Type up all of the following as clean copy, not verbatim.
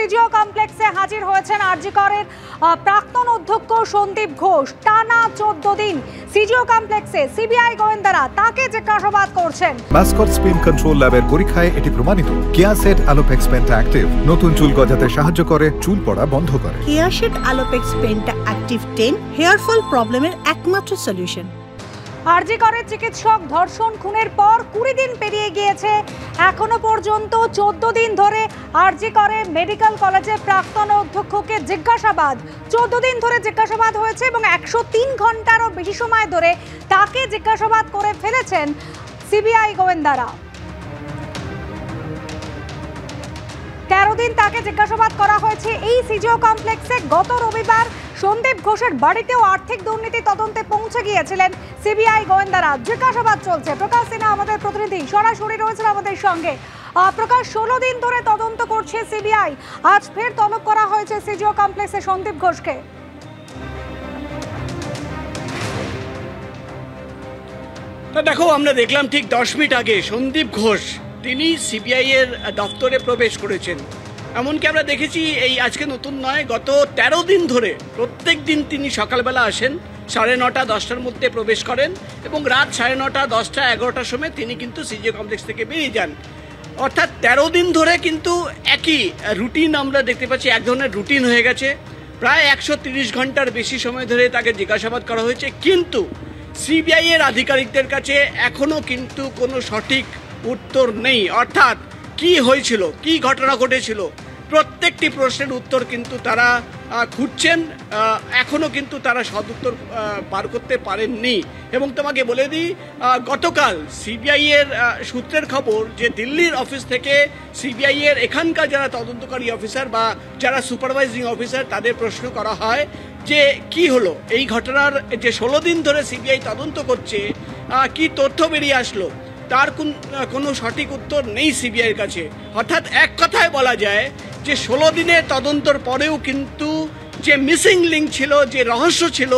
CGO কমপ্লেক্সে হাজির হয়েছেন আরজি করের প্রাক্তন অধ্যক্ষ সন্দীপ ঘোষ। টানা 14 দিন সিজিও কমপ্লেক্সে সিবিআই গোয়েন্দারা তাকে জিজ্ঞাসাবাদ করছেন। মাস্কট স্পিন কন্ট্রোল ল্যাবের পরীক্ষায় এটি প্রমাণিত। কেয়াসেট আলোপেক্স পেন্টা অ্যাক্টিভ নতুন চুল গজাতে সাহায্য করে, চুল পড়া বন্ধ করে। Keya Seth alopex penta active 10 hair fall প্রবলেমের একমাত্র সলিউশন। আরজি করের চিকিৎসক ধর্ষণ খুনের পর 20 দিন পেরিয়ে গিয়েছে, এখনো পর্যন্ত 14 দিন ধরে আরজি করে মেডিকেল কলেজের প্রাক্তন অধ্যক্ষকে জিজ্ঞাসাবাদ। 14 দিন ধরে জিজ্ঞাসাবাদ হয়েছে এবং 103 ঘন্টারও বেশি সময় ধরে তাকে জিজ্ঞাসাবাদ করে ফেলেছেন সিবিআই গোয়েন্দারা। 13 দিন তাকে জিজ্ঞাসাবাদ করা হয়েছে এই সিজিও কমপ্লেক্সে। গত রবিবার সন্দীপ ঘোষের বাড়িতেও আর্থিক দুর্নীতি তদন্তে পৌঁছে গিয়েছিলেন সিবিআই গোয়েন্দারা। জিজ্ঞাসাবাদ চলছে। প্রকাশ সিনহা আমাদের প্রতিনিধি সরাসরি রয়েছেন আমাদের সঙ্গে। প্রকাশ, 16 দিন ধরে তদন্ত করছে সিবিআই, আজ ফের তলব করা হয়েছে সিজিও কমপ্লেক্সে সন্দীপ ঘোষকে। দেখো, আমরা দেখলাম ঠিক 10 মিনিট আগে সন্দীপ ঘোষ তিনি সিবিআই এর দপ্তরে প্রবেশ করেছেন। এমনকি আমরা দেখেছি এই আজকে নতুন নয়, গত 13 দিন ধরে প্রত্যেক দিন তিনি সকালবেলা আসেন, 9:30 10টার মধ্যে প্রবেশ করেন এবং রাত 9:30 10টা 11টার সময় তিনি কিন্তু সিজিও কমপ্লেক্স থেকে বেরিয়ে যান। অর্থাৎ 13 দিন ধরে কিন্তু একই রুটিন আমরা দেখতে পাচ্ছি, এক ধরনের রুটিন হয়ে গেছে। প্রায় 130 ঘন্টার বেশি সময় ধরে তাকে জিজ্ঞাসাবাদ করা হয়েছে, কিন্তু সিবিআই এর আধিকারিকদের কাছে এখনো কিন্তু কোনো সঠিক উত্তর নেই। অর্থাৎ কি হয়েছিল, কি ঘটনা ঘটেছিল, প্রত্যেকটি প্রশ্নের উত্তর কিন্তু তারা খুঁজছেন, এখনো কিন্তু তারা সদুত্তর বার করতে পারেননি। এবং তোমাকে বলে দিই, গতকাল সিবিআই এর সূত্রের খবর যে দিল্লির অফিস থেকে সিবিআই এর এখানকার যারা তদন্তকারী অফিসার বা যারা সুপারভাইজিং অফিসার তাদের প্রশ্ন করা হয় যে কি হলো এই ঘটনার, যে 16 দিন ধরে সিবিআই তদন্ত করছে, কি তথ্য বেরিয়ে আসলো, তার কোনো সঠিক উত্তর নেই সিবিআইয়ের কাছে। অর্থাৎ এক কথায় বলা যায় যে 16 দিনের তদন্তর পরেও কিন্তু যে মিসিং লিঙ্ক ছিল, যে রহস্য ছিল,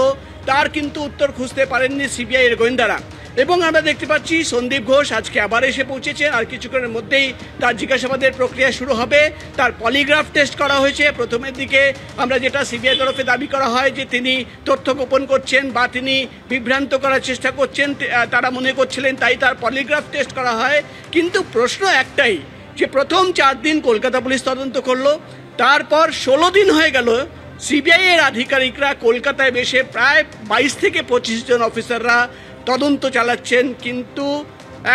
তার কিন্তু উত্তর খুঁজতে পারেননি সিবিআই এর গোয়েন্দারা। এবং আমরা দেখতে পাচ্ছি সন্দীপ ঘোষ আজকে আবার এসে পৌঁছেছে, আর কিছুক্ষণের মধ্যেই তার জিজ্ঞাসাবাদের প্রক্রিয়া শুরু হবে। তার পলিগ্রাফ টেস্ট করা হয়েছে। প্রথমের দিকে আমরা যেটা সিবিআই তরফে দাবি করা হয় যে তিনি তথ্য গোপন করছেন বা তিনি বিভ্রান্ত করার চেষ্টা করছেন, তারা মনে করছিলেন, তাই তার পলিগ্রাফ টেস্ট করা হয়। কিন্তু প্রশ্ন একটাই যে প্রথম 4 দিন কলকাতা পুলিশ তদন্ত করলো, তারপর 16 দিন হয়ে গেল সিবিআই এর আধিকারিকরা কলকাতায় বসে প্রায় 22 থেকে 25 জন অফিসাররা তদন্ত চালাচ্ছেন, কিন্তু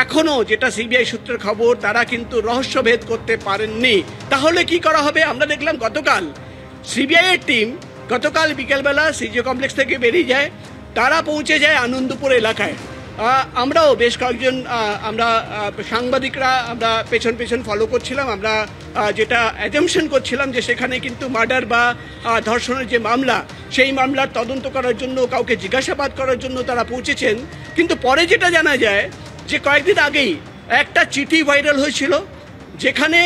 এখনো যেটা সিবিআই সূত্রের খবর তারা কিন্তু রহস্যভেদ করতে পারেননি। তাহলে কি করা হবে? আমরা দেখলাম গতকাল সিবিআই এর টিম গতকাল বিকেলবেলা সিজিও কমপ্লেক্স থেকে বেরিয়ে যায়, তারা পৌঁছে যায় আনন্দপুর এলাকায়। আমরাও বেশ কয়েকজন আমরা সাংবাদিকরা আমরা পেছন পেছন ফলো করছিলাম। আমরা যেটা অ্যাজাম্পশন করছিলাম যে সেখানে কিন্তু মার্ডার বা ধর্ষণের যে মামলা, সেই মামলার তদন্ত করার জন্য, কাউকে জিজ্ঞাসাবাদ করার জন্য তারা পৌঁছেছেন। কিন্তু পরে যেটা জানা যায় যে কয়েকদিন আগেই একটা চিঠি ভাইরাল হয়েছিল, যেখানে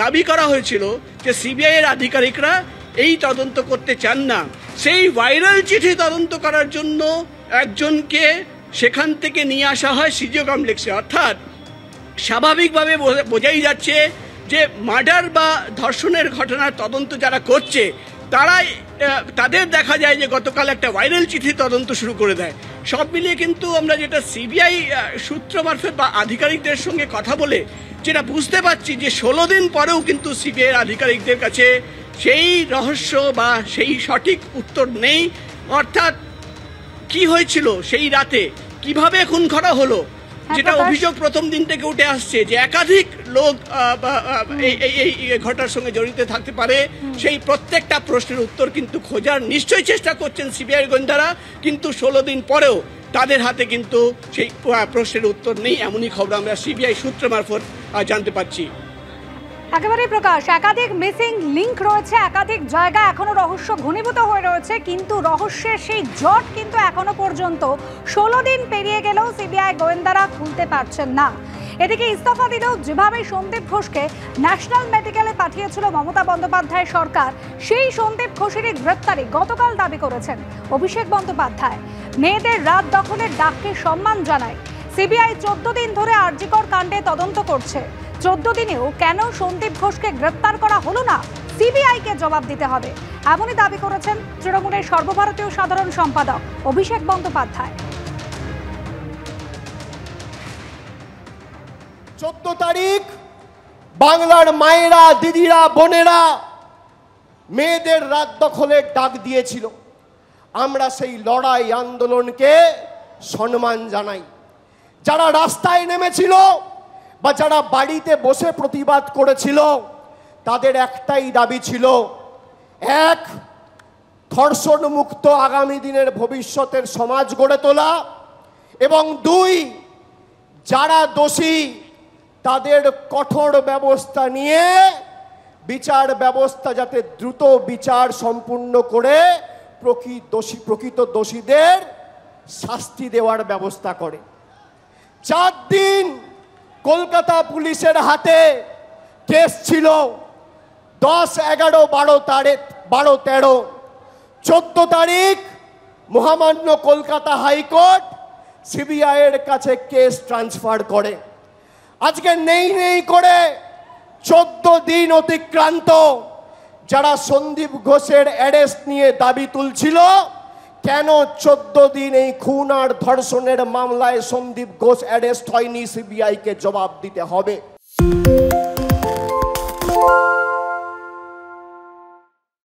দাবি করা হয়েছিল যে সিবিআই এর আধিকারিকরা এই তদন্ত করতে চান না। সেই ভাইরাল চিঠি তদন্ত করার জন্য একজনকে সেখান থেকে নিয়ে আসা হয় সিজিও কমপ্লেক্সে। অর্থাৎ স্বাভাবিকভাবে বোঝাই যাচ্ছে যে মার্ডার বা ধর্ষণের ঘটনার তদন্ত যারা করছে তাদের দেখা যায় যে গতকাল একটা ভাইরাল চিঠি তদন্ত শুরু করে দেয়। সব মিলিয়ে কিন্তু আমরা যেটা সিবিআই সূত্র মারফত বা আধিকারিকদের সঙ্গে কথা বলে যেটা বুঝতে পারছি যে 16 দিন পরেও কিন্তু সিবিআই এর আধিকারিকদের কাছে সেই রহস্য বা সেই সঠিক উত্তর নেই। অর্থাৎ কি হয়েছিল সেই রাতে, কিভাবে খুন করা হলো, যেটা অভিযোগ প্রথম দিন থেকে উঠে আসছে যে একাধিক লোক এই ঘটনার সঙ্গে জড়িত থাকতে পারে, সেই প্রত্যেকটা প্রশ্নের উত্তর কিন্তু খোঁজার নিশ্চয়ই চেষ্টা করছেন সিবিআই গোয়েন্দারা। কিন্তু 16 দিন পরেও তাদের হাতে কিন্তু সেই প্রশ্নের উত্তর নেই, এমনই খবর আমরা সিবিআই সূত্র মারফত জানতে পারছি। একেবারেই প্রকাশ, একাধিক মিসিং লিংক রয়েছে, একাধিক জায়গা এখনো রহস্য ঘনীভূত হয়ে রয়েছে, কিন্তু রহস্যের সেই জট কিন্তু এখনো পর্যন্ত 16 দিন পেরিয়ে গেলেও সিবিআই গোয়েন্দারা খুলতে পারছেন না। এদিকে ইস্তফা দিলেও যেভাবে সন্দীপ ঘোষকে ন্যাশনাল মেডিকেলে পাঠিয়েছিল মমতা বন্দ্যোপাধ্যায় সরকার, সেই সন্দীপ ঘোষেরই গ্রেপ্তারি গতকাল দাবি করেছেন অভিষেক বন্দ্যোপাধ্যায়। মেয়েদের রাত দখলের ডাককে সম্মান জানায় সিবিআই। 14 দিন ধরে আরজিকর কাণ্ডে তদন্ত করছে। 14 দিনেও কেন সন্দীপ ঘোষকে গ্রেপ্তার করা হলো না? সিবিআইকে জবাব দিতে হবে, এমনই দাবি করেছেন তৃণমূলের সর্বভারতীয় সাধারণ সম্পাদক অভিষেক বন্দ্যোপাধ্যায়। 14 তারিখ বাংলার মায়েরা, দিদিরা, বোনেরা মেয়েদের রাত দখলের ডাক দিয়েছিল। আমরা সেই লড়াই আন্দোলনকে সম্মান জানাই। যারা রাস্তায় নেমেছিল বা যারা বাড়িতে বসে প্রতিবাদ করেছিল, তাদের একটাই দাবি ছিল, এক, ধর্ষণ মুক্ত আগামী দিনের ভবিষ্যতের সমাজ গড়ে তোলা, এবং দুই, যারা দোষী তাদের কঠোর ব্যবস্থা নিয়ে বিচার ব্যবস্থা যাতে দ্রুত বিচার সম্পূর্ণ করে প্রকৃত দোষীদের শাস্তি দেওয়ার ব্যবস্থা করে। 4 দিন কলকাতা পুলিশের হাতে কেস ছিল, 10, 11, 12, 13। 14 তারিখ মহামান্য কলকাতা হাইকোর্ট সিবিআই এর কাছে কেস ট্রান্সফার করে। আজকে নেই করে 14 দিন অতিক্রান্ত। যারা সন্দীপ ঘোষের অ্যারেস্ট নিয়ে দাবি তুলছিল, কেন 14 দিন এই খুন আর ধর্ষণের মামলায় সন্দীপ ঘোষ অ্যারেস্ট হয়নি, সিবিআইকে জবাব দিতে হবে।